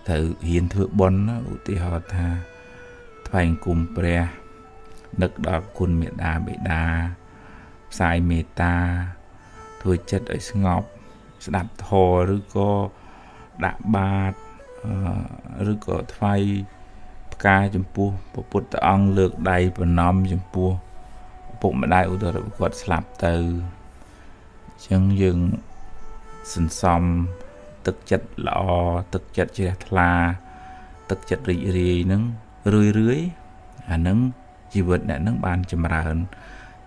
ត្រូវហ៊ានធ្វើបុណ្យឧទាហរណ៍ថាថ្វាយគុំព្រះនឹកដល់គុណមេដាបិតាផ្សាយមេត្តាធ្វើចិត្តឲ្យស្ងប់ស្ដាប់ធម៌ឬក៏ដាក់បាតឬក៏ថ្វាយផ្កាចំពោះព្រះពុទ្ធអង្គលើកដៃប្រណម្យចំពោះពុកម្ដាយឧទាហរណ៍គាត់ស្លាប់ទៅអញ្ចឹងយើងសន្សំទឹកចិត្តល្អទឹកចិត្តជ្រះថ្លាទឹកចិត្តរីករាយហ្នឹងរឿយអាហ្នឹងជីវិតអ្នកហ្នឹងបានចម្រើន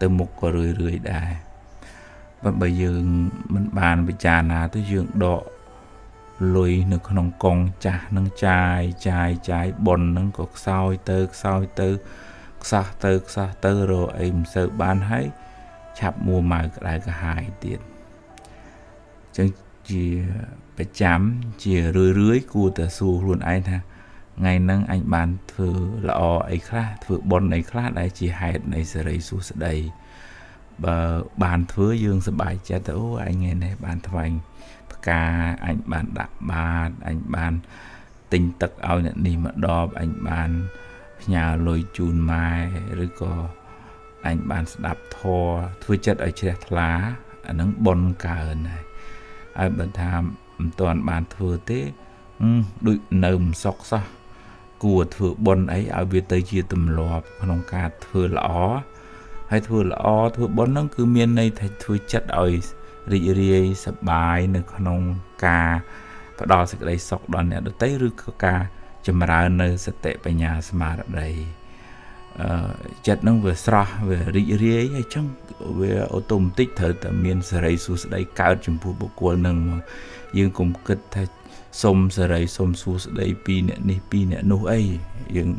ទៅមុខក៏រឿយដែរបើយើងមិនបានពិចារណាទៅយើងដកលុយនៅក្នុងកងចាស់នឹងចាយបុណ្យនឹងក៏ខ្សោយទៅខ្សោះទៅរកអីមិនសូវបានហើយឆាប់មួម៉ៅក្តៅក្រហាយទៀតអញ្ចឹងជាប្រចាំជារឿយគួរតែសួរខ្លួនឯងថាថ្ងៃហ្នឹងអញបានធ្វើល្អអីខ្លះធ្វើបុណ្យអីខ្លះដែលជាហេតុនៃសេរីសួស្តីបើបានធ្វើយើងសប្បាយចិត្តទៅអូអញថ្ងៃនេះបានថ្វាយផ្កាអញបានដាក់បាតអញបានទិញទឹកឲ្យអ្នកនេះមកដបអញបានផ្ញើលុយជូនម៉ែឬក៏អញបានស្ដាប់ធម៌ធ្វើចិត្តឲ្យជ្រះថ្លាអានឹងបុណ្យកើនហើយបើថាមិនទាន់បានធ្វើទេដូចនៅមិនសុខសោះគួរធ្វើបុណ្យអីឲ្យវាទៅជាទម្លាប់ក្នុងការធ្វើល្អហើយធ្វើល្អធ្វើបុណ្យហ្នឹងគឺមានន័យថាធ្វើចិត្តឲ្យរីករាយសប្បាយនៅក្នុងការផ្ដល់សេចក្តីសុខដល់អ្នកដទៃឬក៏ការចម្រើននៅសតិបញ្ញាស្មារតីចិត្តហ្នឹងវាស្រស់វារីករាយហើយចឹងវាអូតូម៉ាទិកត្រូវតែមានសេរីសួស្តីកើតចំពោះបុគ្គលហ្នឹងយើងកុំគិតថាសុំសេរីសុំសួស្តីពីអ្នកនេះពីអ្នកនោះអីយើង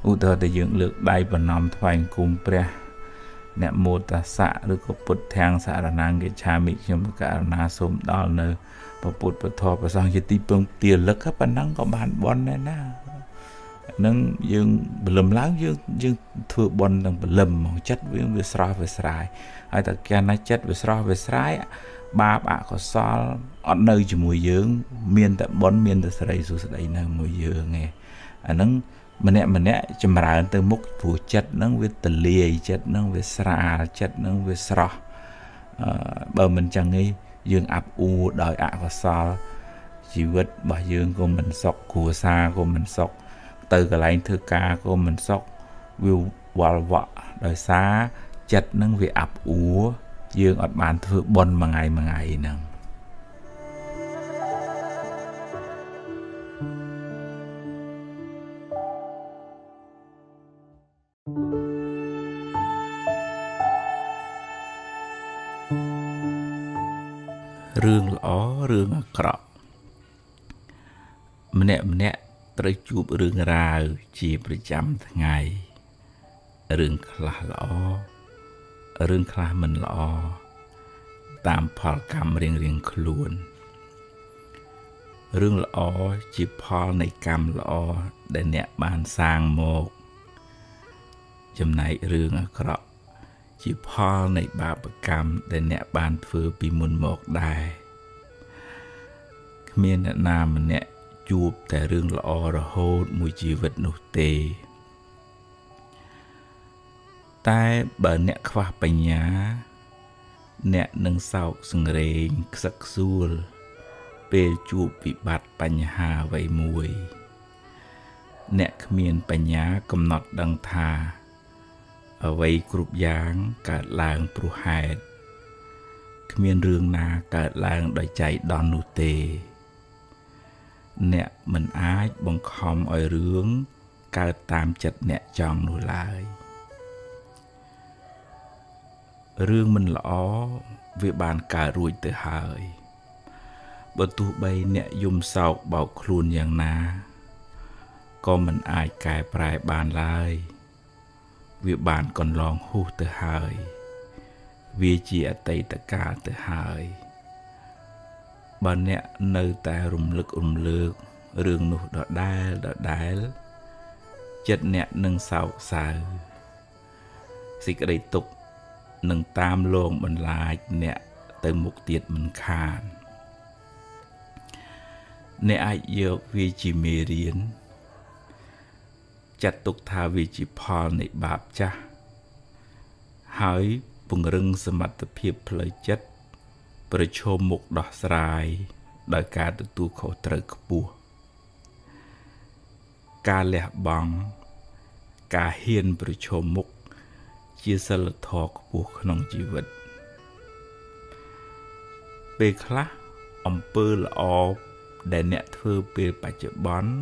ឧទាហរណ៍តែយើងលើកដៃប្រណម្យថ្វាយគុំព្រះអ្នកមោទសៈឬក៏ពុទ្ធធាំងសារណាងកិច្ឆាមិខ្ញុំករណាសូមដល់នៅព្រះពុទ្ធពធព្រះសង្ឃជាទីពឹងទាលឹកប៉ុណ្ណឹងក៏បានបន់ដែរណានឹងយើងបលឹមឡើងយើងធ្វើបន់ទាំងបលឹមមកចិត្តវាស្រស់វាស្រាយហើយតែកាលណាចិត្តវាស្រស់វាស្រាយបាបអកុសលអត់នៅជាមួយយើងមានតែបន់មានតែសេរីសួស្តីនៅមួយយើងឯងអាហ្នឹងម្នាក់ចម្រើនទៅមុខព្រោះចិត្តហ្នឹងវាទលាយចិត្តហ្នឹងវាស្រាលចិត្តហ្នឹងវាស្រស់បើមិនចឹងទេយើងអាប់អួរដោយអកុសលជីវិតរបស់យើងក៏មិនសុខគ្រួសារក៏មិនសុខទៅកន្លែងធ្វើការក៏មិនសុខវាវល់វក់ដោយសារចិត្តហ្នឹងវាអាប់អួរយើងអត់បានធ្វើបុណ្យមួយថ្ងៃហ្នឹងរឿងល្អរឿងអាក្រក់ម្នាក់ត្រូវជួបរឿងរ៉ាវជាប្រចាំថ្ងៃរឿងខ្លះល្អរឿងខ្លះមិនល្អតាមផលកម្មរៀងខ្លួនរឿងល្អជាផលនៃកម្មល្អដែលអ្នកបានសាងមកចំណែករឿងអាក្រក់ជាផលនៃបាបកម្មដែលអ្នកបានធ្វើពីមុនមកដែរគ្មានអ្នកណាម្នាក់ជួបតែរឿងល្អរហូតមួយជីវិតនោះទេតែបើអ្នកខ្វះបញ្ញាអ្នកនឹងសោកសង្រេងខ្សឹកខ្សួលពេលជួបវិបត្តិបញ្ហាអ្វីមួយអ្នកគ្មានបញ្ញាកំណត់ដឹងថាអ្វីគ្រប់យ៉ាងកើតឡើងព្រោះហេតុគ្មានរឿងណាកើតឡើងដោយចៃដន្យនោះទេអ្នកមិនអាចបង្ខំឲ្យរឿងកើតតាមចិត្តអ្នកចង់នោះឡើយ រឿងមិនល្អវាបានកើតរួចទៅហើយបើទោះបីអ្នកយំសោកបោកខ្លួនយ៉ាងណាក៏មិនអាចកែប្រែបានឡើយវាបានកន្លងហួសទៅហើយវាជាអតីតកាលទៅហើយបើអ្នកនៅតែរំលឹករំលើករឿងនោះដដែលចិត្តអ្នកនឹងសោកសៅសេចក្តីទុក្ខនឹងតាមលងបន្លាចអ្នកទៅមុខទៀតមិនខានអ្នកអាចយកវាជាមេរៀនចាត់ទុកថាវាជាផលនៃបាបចាស់ហើយពង្រឹងសមត្ថភាពផ្លូវចិត្តប្រឈមមុខដោះស្រាយដោយការទទួលខុសត្រូវខ្ពស់ការលះបង់ការហ៊ានប្រឈមមុខជាសីលធម៌ខ្ពស់ក្នុងជីវិតពេលខ្លះអំពើល្អដែលអ្នកធ្វើពេលបច្ចុប្បន្ន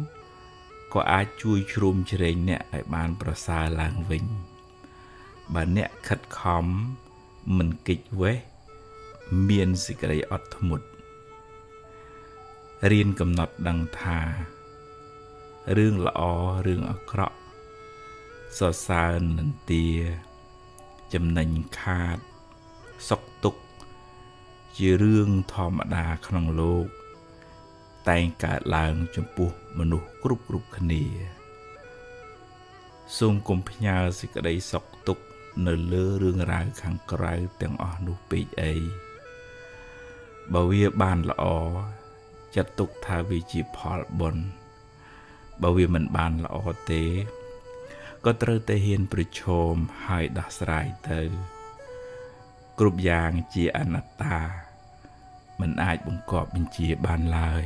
ក៏អាចជួយជ្រោមជ្រែងអ្នកឲ្យបានប្រសើរឡើងវិញបើអ្នកខិតខំមិនគេចវេះមានសេចក្តីអត់ធ្មត់រៀនកំណត់ដឹងថារឿងល្អរឿងអាក្រក់សរសើរនន្ទាចំណេញខាតសុខទុក្ខជារឿងធម្មតាក្នុងលោកតែងកើតឡើងចំពោះមនុស្សគ្រប់គ្នាសូមកុំផ្ញើសេចក្តីសុខទុក្ខនៅលើរឿងរ៉ាវខាងក្រៅទាំងអស់នោះពេកអីបើវាបានល្អចាត់ទុកថាវាជាផលបុណ្យបើវាមិនបានល្អទេក៏ត្រូវតែហ៊ានប្រឈមហើយដោះស្រាយទៅគ្រប់យ៉ាងជាអនត្តាមិនអាចបង្គាប់បញ្ជាបានឡើយ